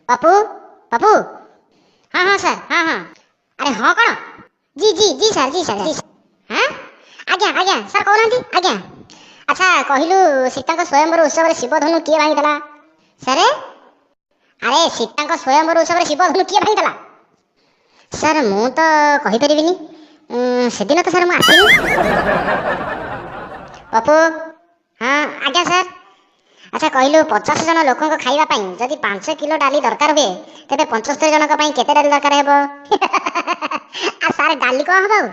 पप्पू पप्पू हाँ हाँ सर हाँ हाँ अरे हाँ कौन जी जी जी सर जी सर जी हाँ आज्ञा आज्ञा सर कहना आज्ञा अच्छा कहलु सीता स्वयंवर उत्सव शिवधनु किए भांगीदेला सर अरे सीता स्वयंवर उत्सव शिवधनु किए भांगीदेला सर मु तो कहीपरिनी से दिन तो सर मुझे आसनी पप्पू हाँ आज्ञा सर अच्छा कहलु 50 जन लोक खावाई जदि 5 किलो डाली दरकार हुए तेरे 75 जन केते डाली दरकार हे सारे डाली कौन हम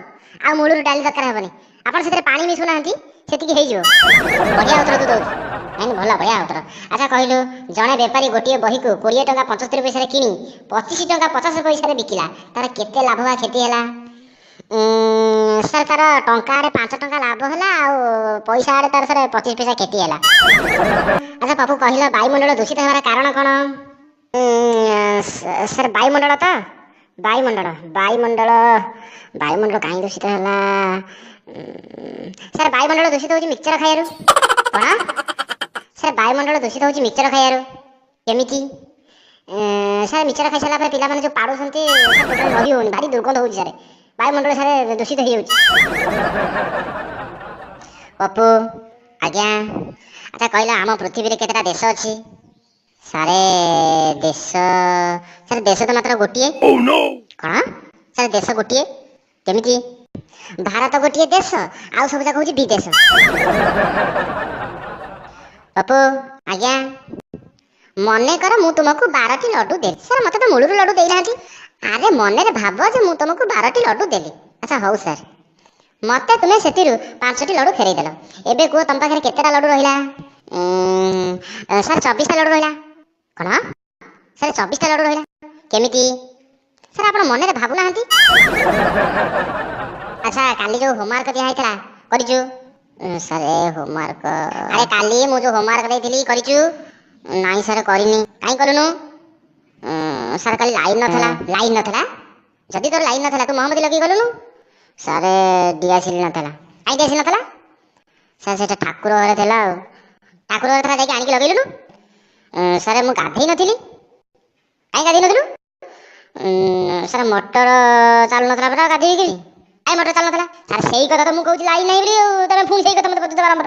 आ मूलर डाली दरकार हेनी आपन से पानी मिसुना से बढ़िया उत्तर तू दौर नहीं भला बढ़िया उत्तर अच्छा कहलु जड़े बेपारी गोटे बही को 20 टंका 75 पैसा किनी 25 टंका 50 पैसा बिकिला तार केते लाभ बा क्षति है सर तार टंका 5 टंका लाभ है आ पैसा आड़े तार सर 25 पैसा क्षति है अच्छा पप्पू कहला वायुमंडल दूषित होवार कारण कौन सर वायुमंडल तो वायुमंडल वायुमंडल वायुमंडल कहीं दूषित है सर वायुमंडल दूषित होची मिक्सचर खाइबारु कौन सर वायुमंडल दूषित होची मिक्सचर खाइबारु केमिति सर मिक्सचर खाई सारा पिला माने जो पाड़ू सन्ती रही होनी भारी दुर्गंध होची सर वायुमंडल सर दूषित हो पप्पू आज्ञा अच्छा कहला आम पृथ्वी रे केतेटा देश अछि सारे देश सर देश तो मात्र गोटिए कौन सर देश गोटिए केमिति भारत गोटे देश आउ सब जाक हूँ विदेश पप्पू आज्ञा मन कर मु तुमको 12टी लड्डू दे सर मत तो मूलर लड्डू देना अरे मन भाव जे मु तुमको 12टी लड्डू देली अच्छा हौ सर मत तुम्हें से 5टी लड्डू फेरई देल एबे कह तुम पाखे केतेटा लड्डू रहा सर 24टा लड्डू रहा कौन सर 24टा लड्डू रहा केमिति सर आप मन भावुना अच्छा काली जो होमवर्क दिया है करिचु सर होमवर्क अरे काली मु जो होमवर्क देइथिली करिचु नाई सर करिनी काई करूनु सर काली लाइन नथला जदी तोर लाइन नथला तू मोहम्मदी लगी गलुनु सर दियासिल नथला काई दियासिल नथला सर सेटा ठाकुर घरे थला ठाकुर घरे थला जाके आनिक लगेलुनु सर मु गाधेई नथिली काई गाधेई नथिलु सर मोटर चालू नथला परा गाधेई गेली आई मोटर चल नथला सर सही कथा तो मु कहूची लाई नहीं रे तमे फोन सही कथा मत पछ बारंबार